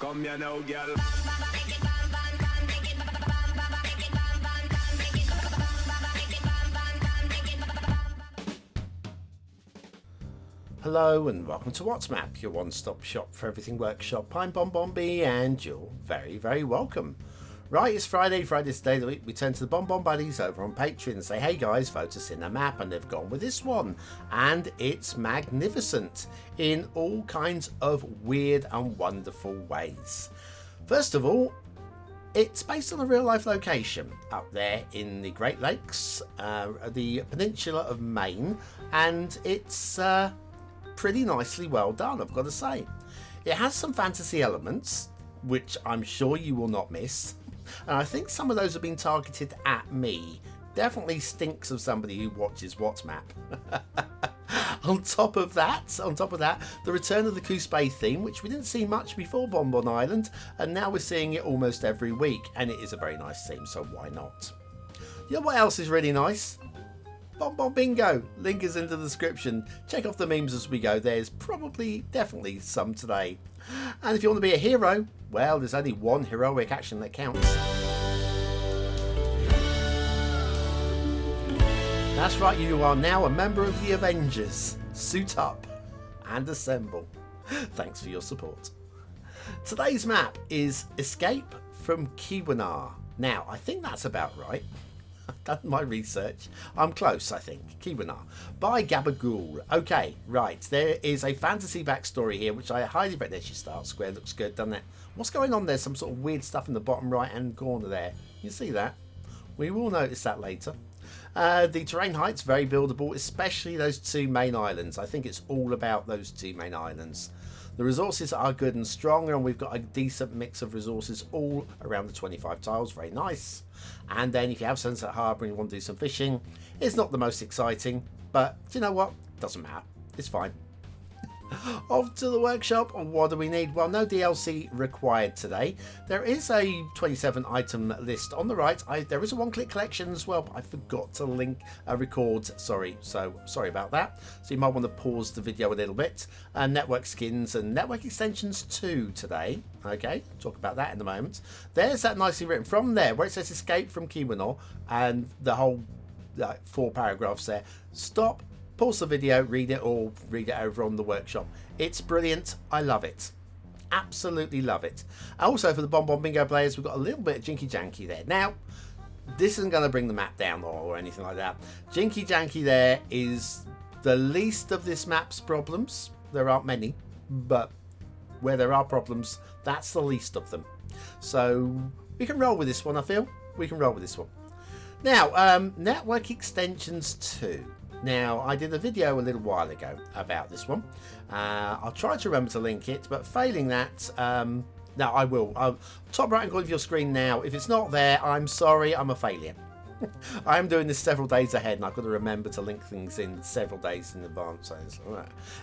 Come here now, girl. Hello and welcome to What's Map, your one-stop shop for everything workshop. I'm BonBonB and you're very, very welcome. Right, it's Friday's the day of the week. We turn to the BonBon buddies over on Patreon and say, hey guys, vote us in a map, and they've gone with this one. And it's magnificent in all kinds of weird and wonderful ways. First of all, it's based on a real-life location up there in the Great Lakes, the peninsula of Maine, and it's pretty nicely well done, I've got to say. It has some fantasy elements, which I'm sure you will not miss, and I think some of those have been targeted at me. Definitely stinks of somebody who watches What's Map. On top of that, the return of the Coos Bay theme, which we didn't see much before Bonbon Island, and now we're seeing it almost every week, and it is a very nice theme, so why not? You know what else is really nice? BonBonBingo. Link is in the description. Check off the memes as we go. There's definitely some today. And if you want to be a hero, well, there's only one heroic action that counts. That's right, you are now a member of the Avengers. Suit up and assemble. Thanks for your support. Today's map is Escape from Keeweenaw. Now, I think that's about right. I've done my research. I'm close, I think. Keeweenaw by GabbaGhoul. Okay, right. There is a fantasy backstory here, which I highly recommend. There she starts. Square looks good, doesn't it? What's going on there? Some sort of weird stuff in the bottom right-hand corner there. You see that? We will notice that later. The terrain height's very buildable, especially those two main islands. I think it's all about those two main islands. The resources are good and strong, and we've got a decent mix of resources all around the 25 tiles. Very nice. And then if you have Sunset Harbour and you want to do some fishing, it's not the most exciting, but you know what? Doesn't matter. It's fine. Off to the workshop. What do we need? Well, no DLC required today. There is a 27 item list on the right. There is a one-click collection as well, but I forgot to record. Sorry about that. So you might want to pause the video a little bit. Network skins and network extensions too today. Okay, talk about that in a moment. There's that nicely written from there where it says Escape from Keeweenaw, and the whole 4 paragraphs there. Stop. Pause the video, read it, or read it over on the workshop. It's brilliant. I love it. Absolutely love it. Also, for the BonBonBingo players, we've got a little bit of Jinky Janky there. Now, this isn't going to bring the map down or anything like that. Jinky Janky there is the least of this map's problems. There aren't many, but where there are problems, that's the least of them. So, we can roll with this one, I feel. We can roll with this one. Now, network extensions 2. Now, I did a video a little while ago about this one. I'll try to remember to link it, but failing that, no, I will. Top right hand corner of your screen now. If it's not there, I'm sorry, I'm a failure. I am doing this several days ahead, and I've got to remember to link things in several days in advance.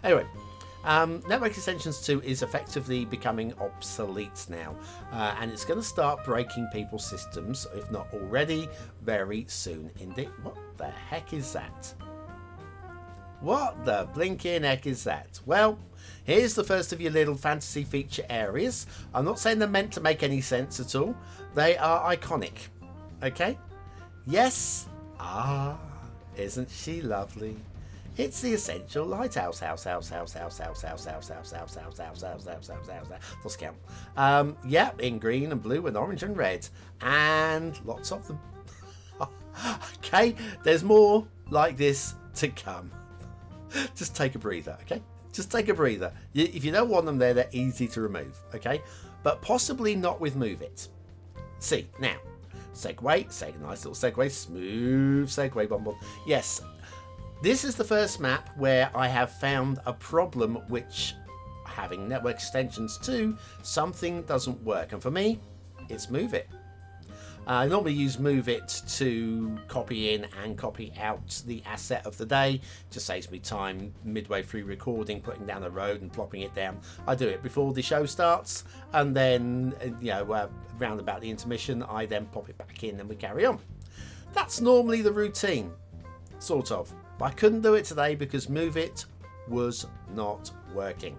Anyway, Network Extensions 2 is effectively becoming obsolete now, and it's going to start breaking people's systems, if not already, very soon indeed. What the heck is that? What the blinking heck is that? Well, here's the first of your little fantasy feature areas. I'm not saying they're meant to make any sense at all. They are iconic. Okay? Yes. Isn't she lovely? It's the essential lighthouse. Let's count. Yeah, in green and blue and orange and red. And lots of them. Okay, there's more like this to come. Just take a breather, okay? Just take a breather. If you don't want them there, they're easy to remove, okay? But possibly not with Move It. See, now, segue, say a nice little segue, smooth segue, BonBon. Yes, this is the first map where I have found a problem which, having network extensions too, something doesn't work. And for me, it's Move It. I normally use Move It to copy in and copy out the asset of the day. Just saves me time midway through recording, putting down the road and plopping it down. I do it before the show starts, and then round about the intermission, I then pop it back in and we carry on. That's normally the routine, sort of. But I couldn't do it today because Move It was not working.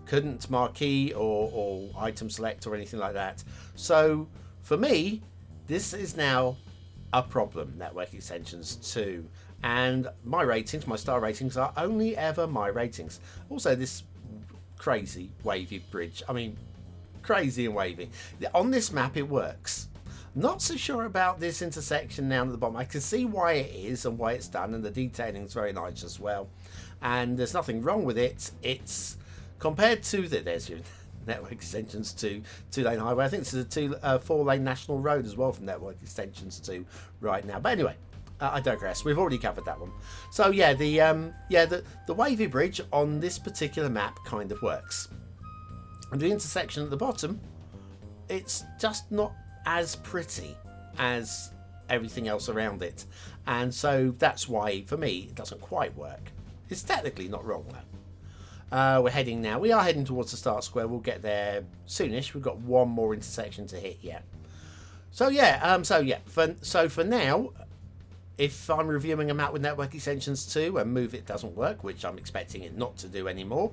couldn't marquee or item select or anything like that. So for me, this is now a problem, Network Extensions 2. And my ratings, my star ratings, are only ever my ratings. Also, this crazy wavy bridge. I mean, crazy and wavy. On this map, it works. Not so sure about this intersection down at the bottom. I can see why it is and why it's done, and the detailing is very nice as well. And there's nothing wrong with it. It's compared to there's your Network Extensions 2 two-lane highway. I think this is a four-lane national road as well from Network Extensions 2 right now. But anyway, I digress. We've already covered that one. So yeah, the wavy bridge on this particular map kind of works. And the intersection at the bottom, it's just not as pretty as everything else around it, and so that's why for me it doesn't quite work. It's technically not wrong though. We are heading towards the start square. We'll get there soonish. We've got one more intersection to hit yet. So for now, if I'm reviewing a map with Network Extensions 2 and Move It doesn't work, which I'm expecting it not to do anymore,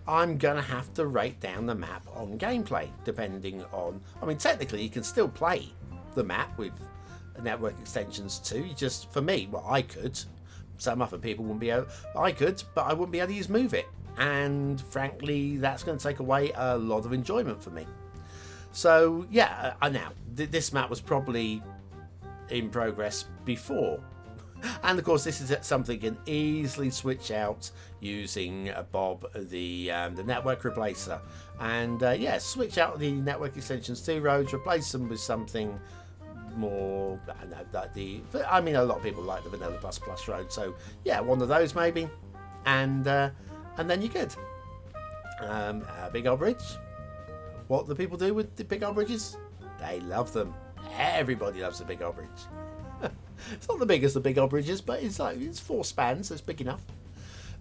I'm going to have to rate down the map on gameplay, depending on... I mean, technically, you can still play the map with Network Extensions 2. You just, for me, well, I could. Some other people wouldn't be able... I could, but I wouldn't be able to use Move It. And frankly, that's going to take away a lot of enjoyment for me. So, yeah, now, this map was probably in progress before. And of course, this is something you can easily switch out using Bob, the network replacer, and switch out the Network Extensions 2 roads, replace them with something more. I mean, a lot of people like the Vanilla Plus Plus road, so yeah, one of those maybe, and then you're good. Big old bridge. What do people do with the big old bridges? They love them. Everybody loves the big old bridge. It's not the biggest of big old bridges, but it's 4 spans, so it's big enough.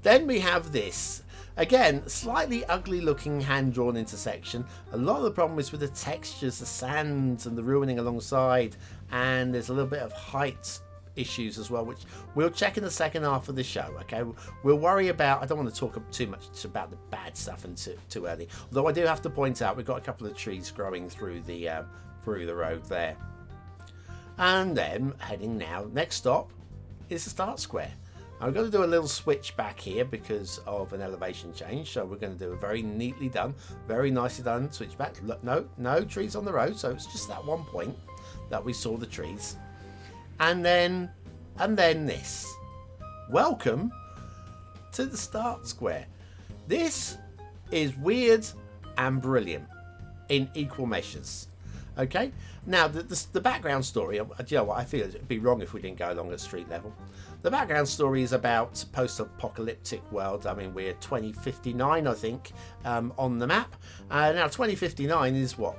Then we have this. Again, slightly ugly looking hand-drawn intersection. A lot of the problem is with the textures, the sands and the ruining alongside, and there's a little bit of height issues as well, which we'll check in the second half of the show. Okay, we'll worry about... I don't want to talk too much about the bad stuff and too early, although I do have to point out we've got a couple of trees growing through the road there. And then heading now, next stop is the start square. I'm going to do a little switch back here because of an elevation change. So we're going to do a very neatly done, very nicely done switch back. Look, no trees on the road. So it's just that one point that we saw the trees. And then this. Welcome to the start square. This is weird and brilliant in equal measures. Okay, now the background story, you know what, I feel it'd be wrong if we didn't go along at street level. The background story is about post-apocalyptic world. I mean, we're 2059, I think, on the map. Now, 2059 is what?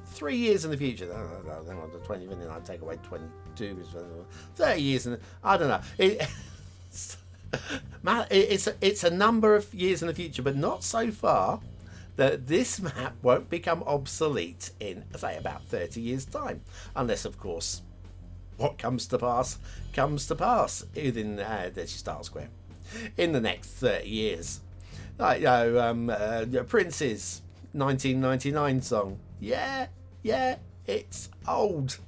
3 years in the future. Hang on, 2059, take away 22, 30 years, I don't know. It's a number of years in the future, but not so far that this map won't become obsolete in, say, about 30 years' time. Unless, of course, what comes to pass within the start square in the next 30 years. Like, Prince's 1999 song. Yeah, it's old.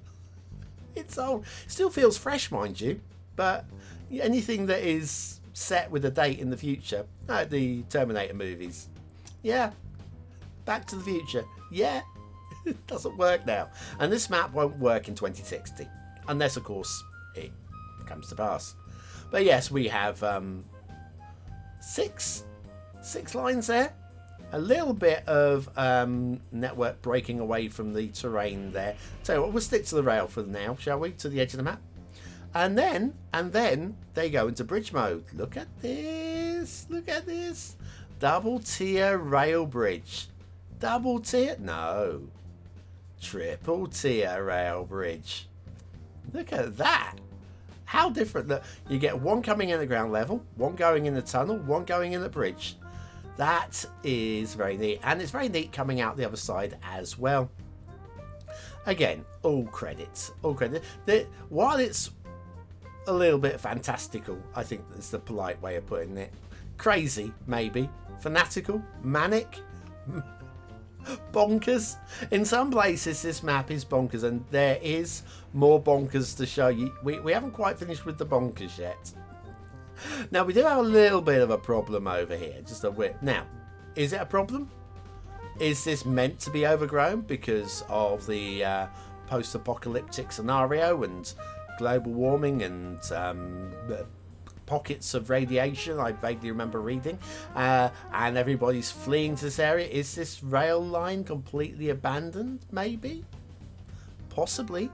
It's old. Still feels fresh, mind you, but anything that is set with a date in the future, like the Terminator movies, yeah. Back to the Future, yeah, it doesn't work now. And this map won't work in 2060, unless, of course, it comes to pass. But yes, we have six lines there. A little bit of network breaking away from the terrain there. So we'll stick to the rail for now, shall we? To the edge of the map. And then they go into bridge mode. Look at this. Look at this. Double tier rail bridge. Double tier? No. Triple tier rail bridge. Look at that. How different that you get one coming in at ground level, one going in the tunnel, one going in the bridge. That is very neat. And it's very neat coming out the other side as well. Again, all credits. All credit. While it's a little bit fantastical, I think that's the polite way of putting it. Crazy, maybe. Fanatical? Manic? Bonkers? In some places this map is bonkers, and there is more bonkers to show you. We haven't quite finished with the bonkers yet. Now, we do have a little bit of a problem over here. Just a bit. Now, is it a problem? Is this meant to be overgrown because of the post-apocalyptic scenario and global warming and pockets of radiation? I vaguely remember reading. And everybody's fleeing to this area. Is this rail line completely abandoned? Maybe? Possibly.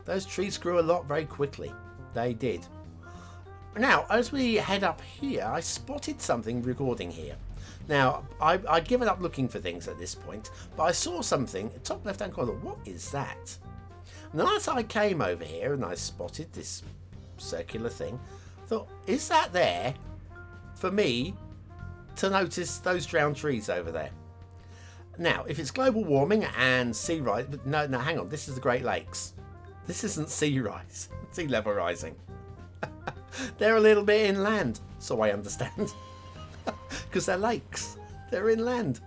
Those trees grew a lot very quickly. They did. Now, as we head up here, I spotted something recording here. Now, I'd given up looking for things at this point, but I saw something, top left-hand corner. What is that? And then as I came over here and I spotted this circular thing, I thought, is that there for me to notice those drowned trees over there? Now, if it's global warming and sea rise, no, hang on, this is the Great Lakes. This isn't sea rise, sea level rising. They're a little bit inland, so I understand. Because they're lakes. They're inland.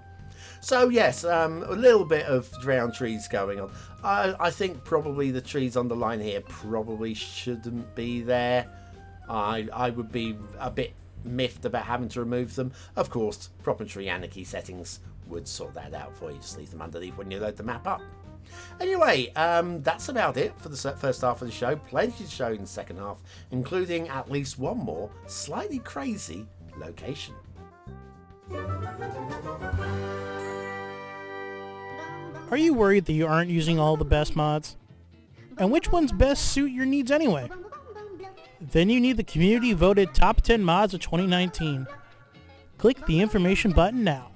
So yes, a little bit of drowned trees going on. I think probably the trees on the line here probably shouldn't be there. I would be a bit miffed about having to remove them. Of course, proper tree anarchy settings would sort that out for you. Just leave them underneath when you load the map up. Anyway, that's about it for the first half of the show. Plenty to show in the second half, including at least one more slightly crazy location. Are you worried that you aren't using all the best mods? And which ones best suit your needs anyway? Then you need the community voted top 10 mods of 2019. Click the information button now.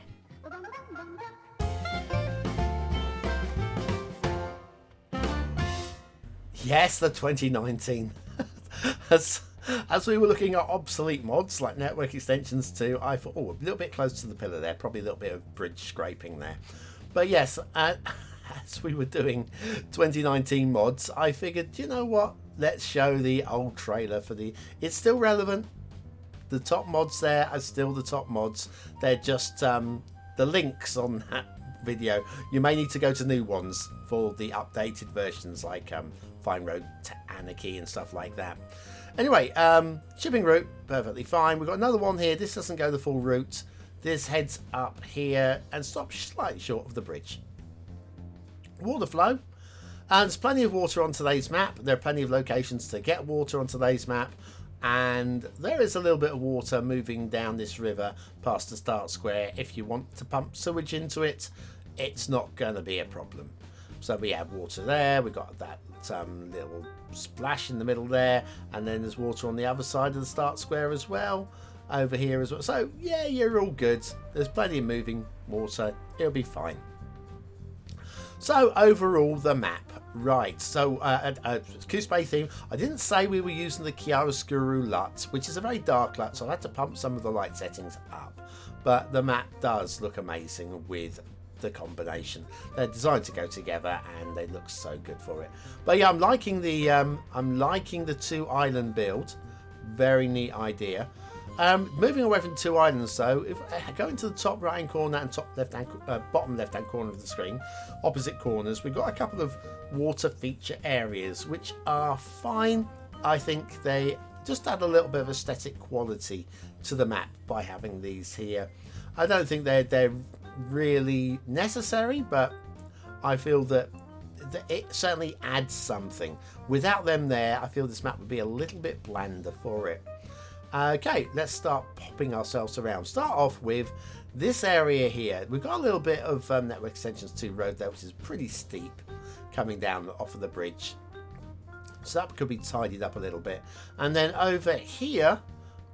Yes, the 2019. As we were looking at obsolete mods like network extensions too, I thought, oh, a little bit close to the pillar there, probably a little bit of bridge scraping there. But yes, as we were doing 2019 mods, I figured, you know what? Let's show the old trailer for the... It's still relevant. The top mods there are still the top mods. They're just the links on that video. You may need to go to new ones for the updated versions like Fine Road to Anarchy and stuff like that. Anyway, shipping route, perfectly fine. We've got another one here. This doesn't go the full route. This heads up here and stops slightly short of the bridge. Water flow. And there's plenty of water on today's map. There are plenty of locations to get water on today's map. And there is a little bit of water moving down this river past the start square. If you want to pump sewage into it, it's not going to be a problem. So we have water there. We've got that little splash in the middle there. And then there's water on the other side of the start square as well. Over here as well. So yeah, you're all good. There's plenty of moving water. It'll be fine. So overall, the map. Right, so Q-Spay theme. I didn't say we were using the chiaroscuro LUT, which is a very dark LUT, so I had to pump some of the light settings up. But the map does look amazing with the combination. They're designed to go together, and they look so good for it. But yeah, I'm liking the two island build. Very neat idea. Moving away from two islands, though, if I go into the top right hand corner and bottom left hand corner of the screen, opposite corners, we've got a couple of water feature areas which are fine. I think they just add a little bit of aesthetic quality to the map by having these here. I don't think they're really necessary, but I feel that it certainly adds something. Without them there, I feel this map would be a little bit blander for it. Okay, let's start popping ourselves around. Start off with this area here. We've got a little bit of network extensions 2 road there, which is pretty steep coming down off of the bridge. So that could be tidied up a little bit. And then over here,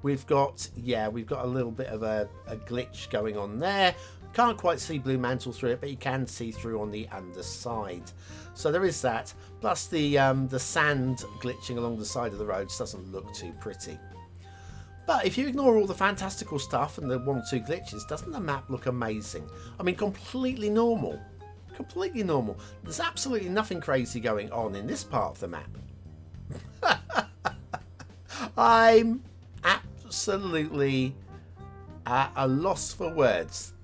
we've got a little bit of a glitch going on there. Can't quite see Blue Mantle through it, but you can see through on the underside. So there is that. Plus the sand glitching along the side of the road doesn't look too pretty. But if you ignore all the fantastical stuff and the 1 or 2 glitches, doesn't the map look amazing? I mean, completely normal. Completely normal. There's absolutely nothing crazy going on in this part of the map. I'm absolutely at a loss for words.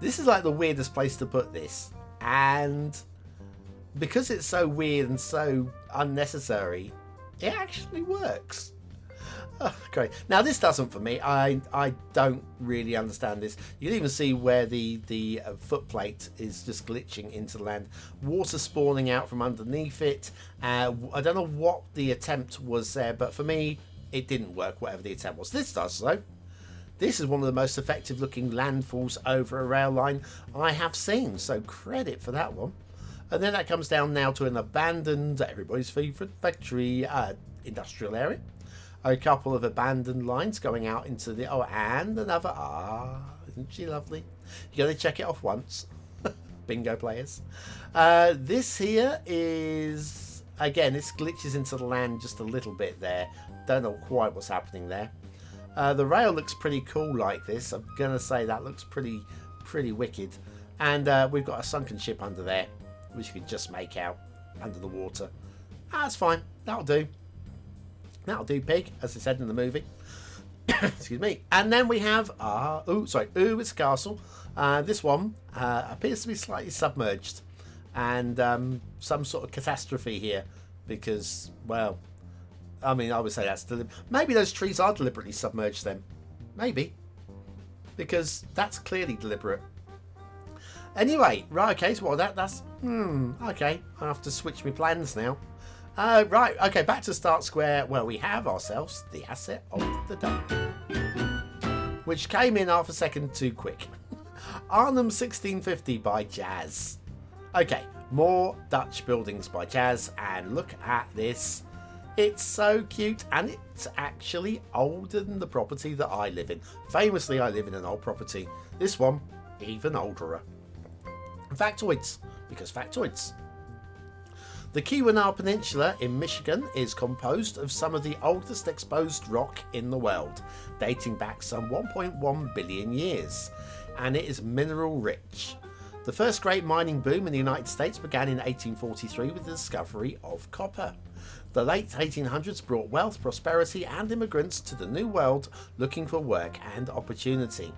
This is like the weirdest place to put this, and because it's so weird and so unnecessary, it actually works. Oh, great. Now this doesn't for me. I don't really understand this. You can even see where the footplate is just glitching into the land. Water spawning out from underneath it. I don't know what the attempt was there, but for me it didn't work, whatever the attempt was. This does though. This is one of the most effective looking landfalls over a rail line I have seen, so credit for that one. And then that comes down now to an abandoned, everybody's favourite factory, industrial area. A couple of abandoned lines going out into the... Oh, and another... isn't she lovely? You got to check it off once. Bingo players. This here is... Again, this glitches into the land just a little bit there. Don't know quite what's happening there. The rail looks pretty cool like this. I'm going to say that looks pretty wicked. And we've got a sunken ship under there, which you can just make out under the water. That's fine. That'll do. That'll do, pig, as I said in the movie. Excuse me. And then we have... it's a castle. This one appears to be slightly submerged. And some sort of catastrophe here. Because, well... I mean, I would say that's... Maybe those trees are deliberately submerged then. Maybe. Because that's clearly deliberate. Anyway, right, okay, so what that's... okay, I have to switch my plans now. Right, okay, back to Start Square, where we have ourselves the asset of the day. Which came in half a second too quick. Arnhem 1650 by Jass. Okay, more Dutch buildings by Jass, and look at this. It's so cute, and it's actually older than the property that I live in. Famously, I live in an old property. This one, even older. Factoids, because factoids. The Keeweenaw Peninsula in Michigan is composed of some of the oldest exposed rock in the world, dating back some 1.1 billion years, and it is mineral rich. The first great mining boom in the United States began in 1843 with the discovery of copper. The late 1800s brought wealth, prosperity, and immigrants to the New World looking for work and opportunity.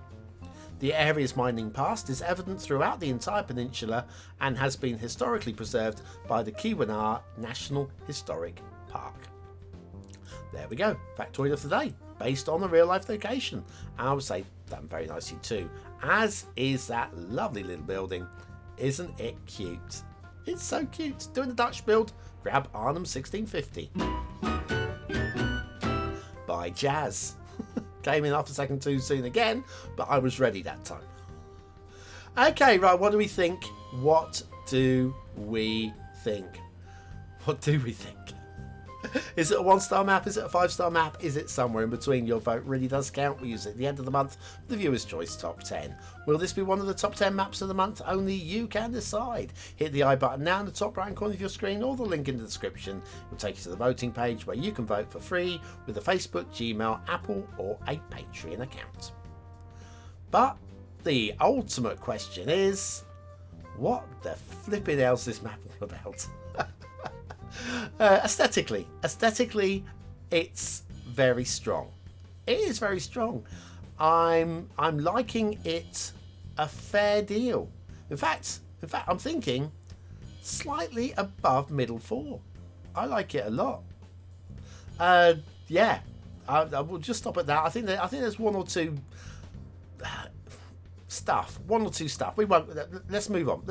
The area's mining past is evident throughout the entire peninsula and has been historically preserved by the Keeweenaw National Historic Park. There we go, factoid of the day, based on a real-life location. And I would say done very nicely too, as is that lovely little building. Isn't it cute? It's so cute. Doing the Dutch build, grab Arnhem 1650 by Jass. Came in after a second too soon again, but I was ready that time. Okay, right, what do we think? What do we think? What do we think? Is it a 1-star map? Is it a 5-star map? Is it somewhere in between? Your vote really does count. We use it at the end of the month. The Viewer's Choice Top 10. Will this be one of the top 10 maps of the month? Only you can decide. Hit the I button now in the top right corner of your screen, or the link in the description will take you to the voting page where you can vote for free with a Facebook, Gmail, Apple, or a Patreon account. But the ultimate question is, what the flipping hell's this map all about? Aesthetically, it's very strong. It is very strong. I'm liking it a fair deal. In fact, I'm thinking slightly above middle 4. I like it a lot. Yeah, I will just stop at that. I think there's one or two stuff. We won't. Let's move on.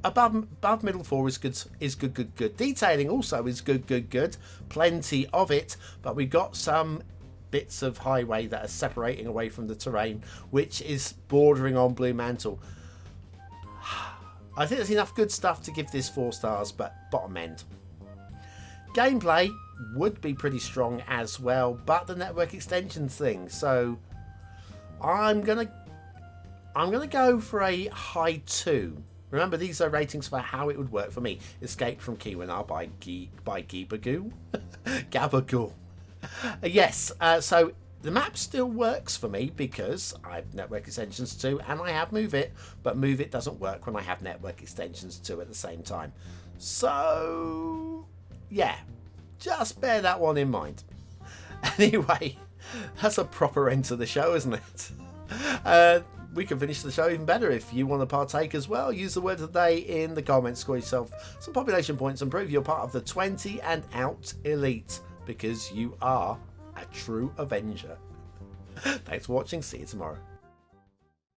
Above middle 4 is good. Detailing also is good. Plenty of it, but we've got some bits of highway that are separating away from the terrain, which is bordering on Blue Mantle. I think there's enough good stuff to give this 4 stars, but bottom end. Gameplay would be pretty strong as well, but the network extensions thing. So I'm gonna go for a high 2. Remember, these are ratings for how it would work for me. Escape from Keeweenaw by GabbaGhoul. GabbaGhoul. Yes, so the map still works for me because I have network extensions too, and I have Move It, but Move It doesn't work when I have network extensions too at the same time. So, yeah, just bear that one in mind. Anyway, that's a proper end to the show, isn't it? We can finish the show even better. If you want to partake as well, use the word of the day in the comments. Score yourself some population points and prove you're part of the 20 and out elite, because you are a true Avenger. Thanks for watching. See you tomorrow.